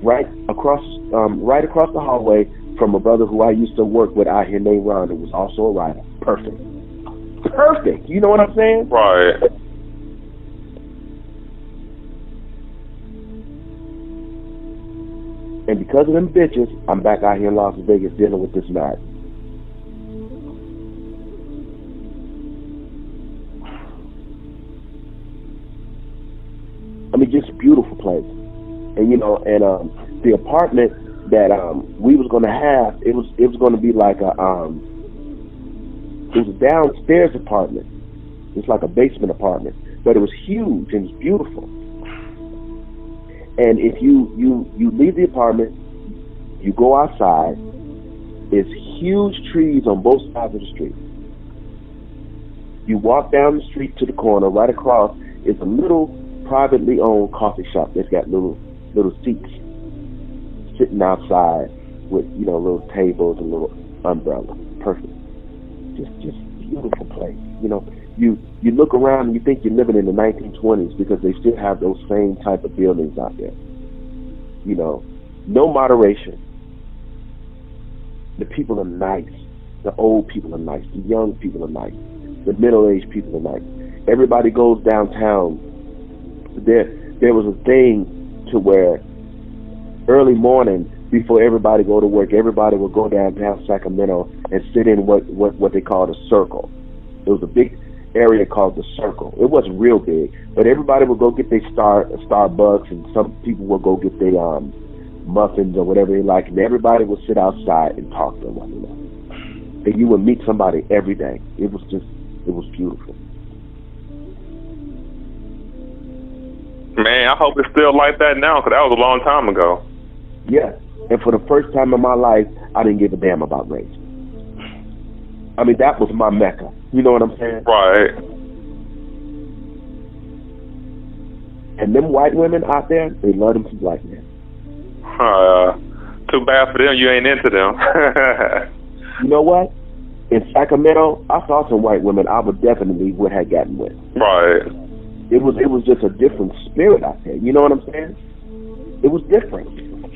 Right across the hallway from a brother who I used to work with out here named Ron, who was also a writer. Perfect. Perfect. You know what I'm saying? Right. And because of them bitches, I'm back out here in Las Vegas dealing with this night. I mean, just a beautiful place. And, you know, and the apartment that we was going to have, it was going to be like it was a downstairs apartment. It's like a basement apartment. But it was huge and it was beautiful. And if you leave the apartment, you go outside, there's huge trees on both sides of the street. You walk down the street to the corner, right across is a little privately owned coffee shop that's got little seats sitting outside with, you know, little tables and little umbrella. Perfect. Just beautiful place. You know, you look around and you think you're living in the 1920s because they still have those same type of buildings out there. You know, no moderation. The people are nice. The old people are nice. The young people are nice. The middle-aged people are nice. Everybody goes downtown. There was a thing to where early morning before everybody go to work, everybody would go downtown Sacramento and sit in what they called a circle. It was a big area called the Circle. It wasn't real big, but everybody would go get their Starbucks, and some people would go get their muffins or whatever they like, and everybody would sit outside and talk to one another. And you would meet somebody every day. It was beautiful. Man, I hope it's still like that now, because that was a long time ago. Yeah, and for the first time in my life, I didn't give a damn about race. I mean, that was my Mecca. You know what I'm saying? Right. And them white women out there, they love them some black men. Too bad for them, you ain't into them. You know what? In Sacramento, I saw some white women I would have gotten with. Right. It was just a different spirit out there. You know what I'm saying? It was different.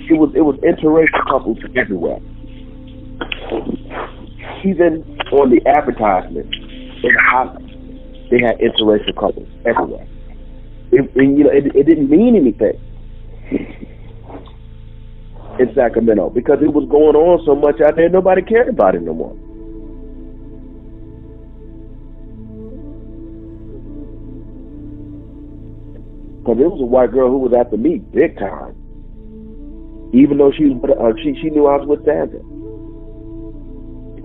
It was interracial couples everywhere. Even on the advertisement, they had interracial couples everywhere. It didn't mean anything in Sacramento because it was going on so much out there. Nobody cared about it no more. Because there was a white girl who was after me big time, even though she knew I was with Sandra.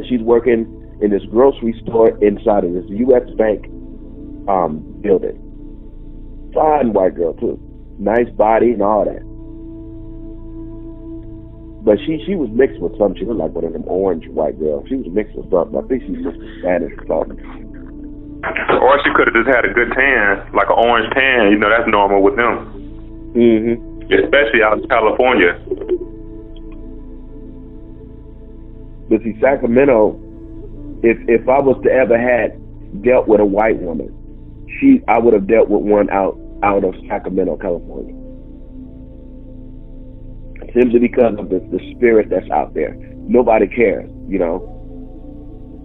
She's working in this grocery store inside of this U.S. Bank building. Fine white girl too, nice body and all that. But she was mixed with something. She was like one of them orange white girls. She was mixed with something. I think she was Spanish or something. Or she could have just had a good tan, like an orange tan. You know, that's normal with them. Mm-hmm. Especially out in California. But see, Sacramento, if I was to ever had dealt with a white woman, I would have dealt with one out of Sacramento, California. Simply because of the spirit that's out there. Nobody cares, you know.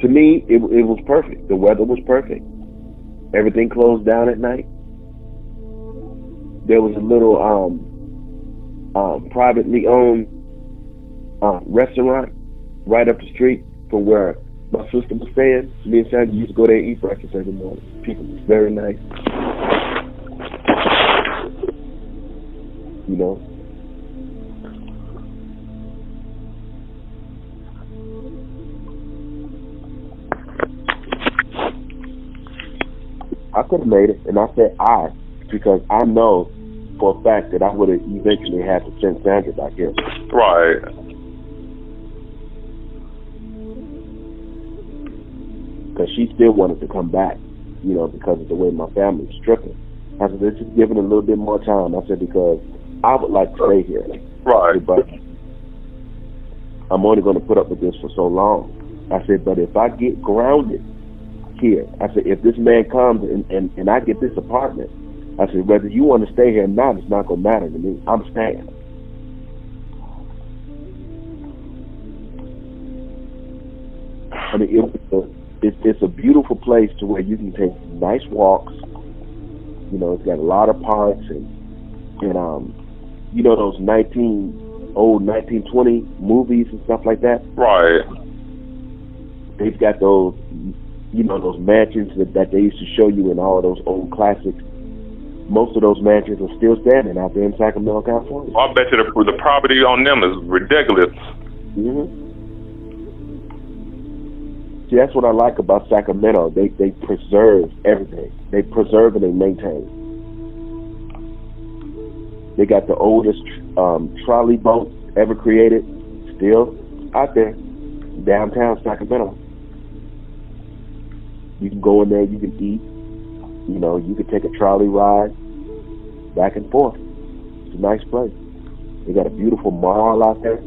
To me, it was perfect. The weather was perfect. Everything closed down at night. There was a little privately owned restaurant right up the street from where my sister was staying. Me and Sandra used to go there and eat breakfast every morning. People was very nice. You know? I could have made it, and I said because I know for a fact that I would have eventually had to send Sandra back here. Right. Because she still wanted to come back, you know, because of the way my family was tripping. I said, let's just give it a little bit more time. I said, because I would like to stay here. Right. But I'm only going to put up with this for so long. I said, but if I get grounded here, I said, if this man comes and I get this apartment, I said, whether you want to stay here or not, it's not going to matter to me. I'm staying. I mean, it's a beautiful place to where you can take nice walks. You know, it's got a lot of parks and you know those 1920 movies and stuff like that. Right. They've got those, you know, those mansions that they used to show you in all those old classics. Most of those mansions are still standing out there in Sacramento, California. Well, I bet you the property on them is ridiculous. Mm-hmm. See, that's what I like about Sacramento. They preserve everything. They preserve and they maintain. They got the oldest trolley boat ever created, still out there, downtown Sacramento. You can go in there, you can eat. You know, you can take a trolley ride back and forth. It's a nice place. They got a beautiful mall out there.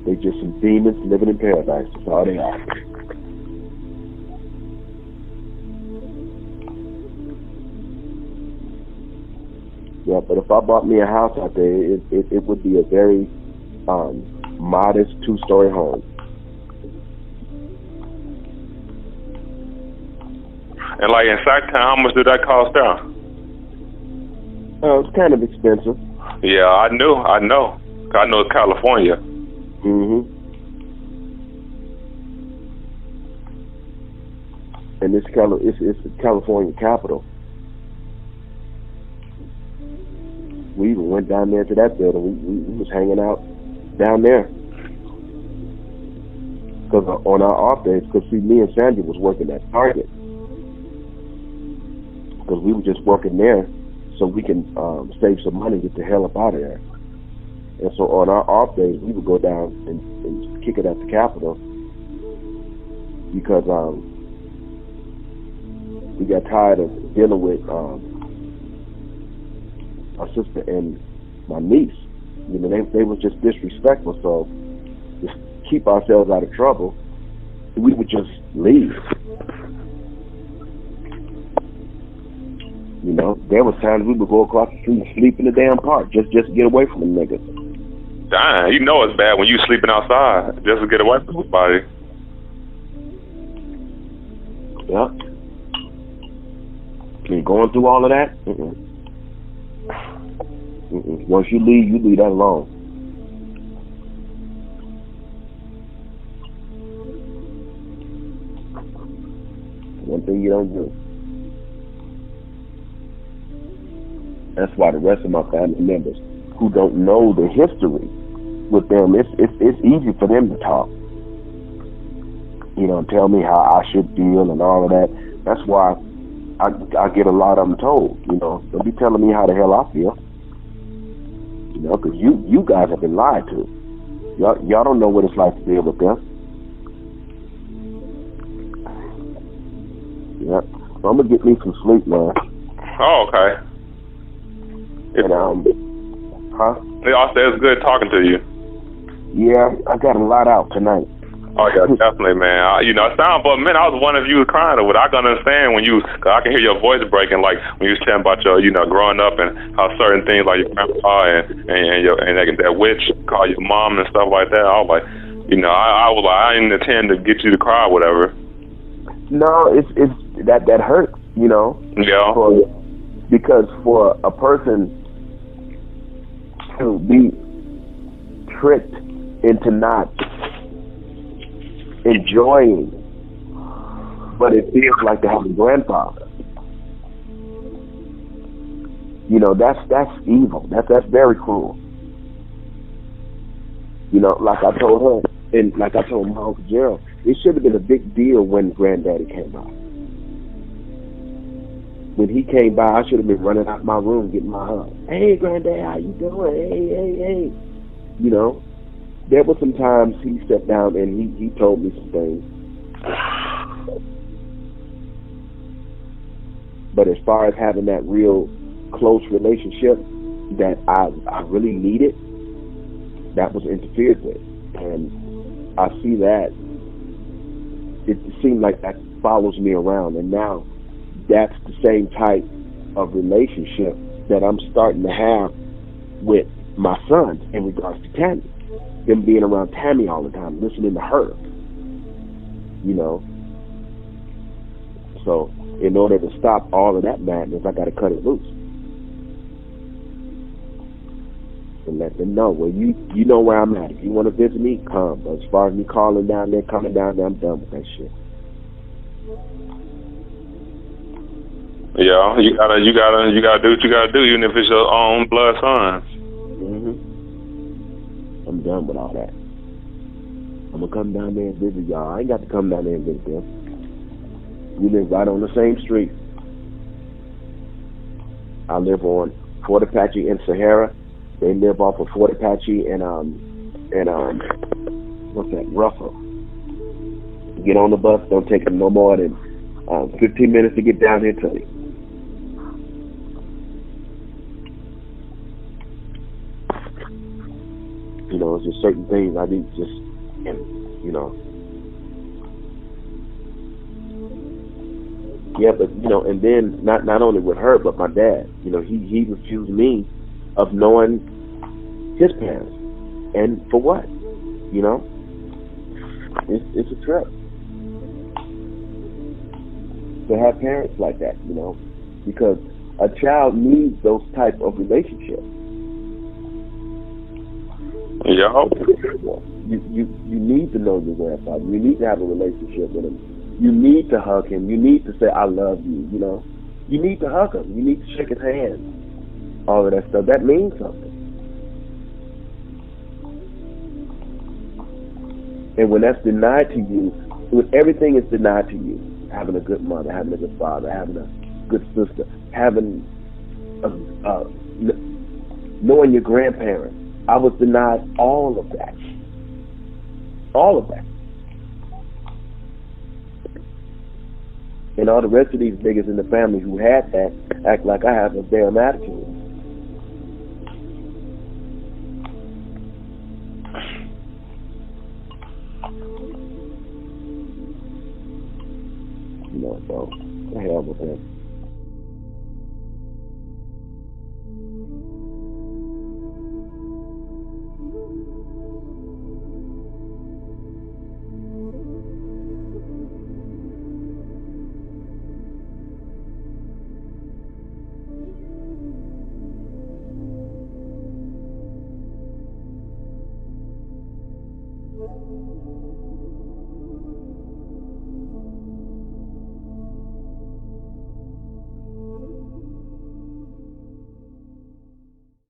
They just some demons living in paradise. That's all they are. Yeah, but if I bought me a house out there, it would be a very modest 2-story home. And like in Sacktown, how much did that cost there? It's kind of expensive. Yeah, I know. I know it's California. And it's the California capital. We even went down there to that building. We was hanging out down there. Because on our off days, because see, me and Sandy was working at Target. Because we were just working there so we can save some money, get the hell up out of there. And so on our off days, we would go down and kick it at the Capitol because we got tired of dealing with my sister and my niece. You know, they were just disrespectful. So to keep ourselves out of trouble, we would just leave. You know, there was times we would go across the street and sleep in the damn park just to get away from them niggas. Dang, you know it's bad when you sleeping outside just to get away from somebody. Yeah. I mean, going through all of that, once you leave that alone. One thing you don't do. That's why the rest of my family members who don't know the history with them, it's easy for them to talk. You know, and tell me how I should feel and all of that. That's why I get a lot of them told, you know, don't be telling me how the hell I feel. You know, because you guys have been lied to. Y'all don't know what it's like to deal with them. Yeah. So I'm going to get me some sleep, man. Oh, okay. And, huh? They all say it's good talking to you. Yeah, I got a lot out tonight. Oh, yeah, definitely, man. You know, it sound, but man, I was wondering if you was crying or what. I can understand when cause I can hear your voice breaking, like when you was telling about your, you know, growing up and how certain things like your grandpa and that witch call your mom and stuff like that. I was like, you know, I was like, I didn't intend to get you to cry or whatever. No, it's that hurts, you know. Yeah. Because for a person to be tricked into not enjoying, but it feels like they have a grandfather. You know, that's evil. That's very cruel. You know, like I told her, and like I told my Uncle Gerald, it should have been a big deal when Granddaddy came by. When he came by, I should have been running out my room getting my hug. Hey, Granddad, how you doing? Hey. You know, there were some times he stepped down and he told me some things. But as far as having that real close relationship that I really needed, that was interfered with. And I see that. It seemed like that follows me around. And now that's the same type of relationship that I'm starting to have with my sons in regards to Tammy. Them being around Tammy all the time, listening to her. You know. So in order to stop all of that madness, I got to cut it loose. And let them know, well, you know where I'm at. If you want to visit me, come. But as far as me coming down there, I'm done with that shit. Yeah, you gotta do what you gotta do, even if it's your own blood son. I'm done with all that. I'm gonna come down there and visit y'all. I ain't got to come down there and visit them. We live right on the same street. I live on Fort Apache and Sahara. They live off of Fort Apache and what's that, Russell. Get on the bus, don't take them no more than 15 minutes to get down here to you. You know, it's just certain things I need you know. Yeah, but, you know, and then not only with her, but my dad, you know, he refused me of knowing his parents. And for what? You know? It's a trip to have parents like that, you know, because A child needs those type of relationships. Yeah. You need to know your grandfather. You need to have a relationship with him. You need to hug him. You need to say, I love you, you know. You need to hug him. You need to shake his hand. All of that stuff. That means something. And when that's denied to you, when everything is denied to you, having a good mother, having a good father, having a good sister, having knowing your grandparents, I was denied all of that. All of that. And all the rest of these niggas in the family who had that act like I have a damn attitude. You know, so the hell with him.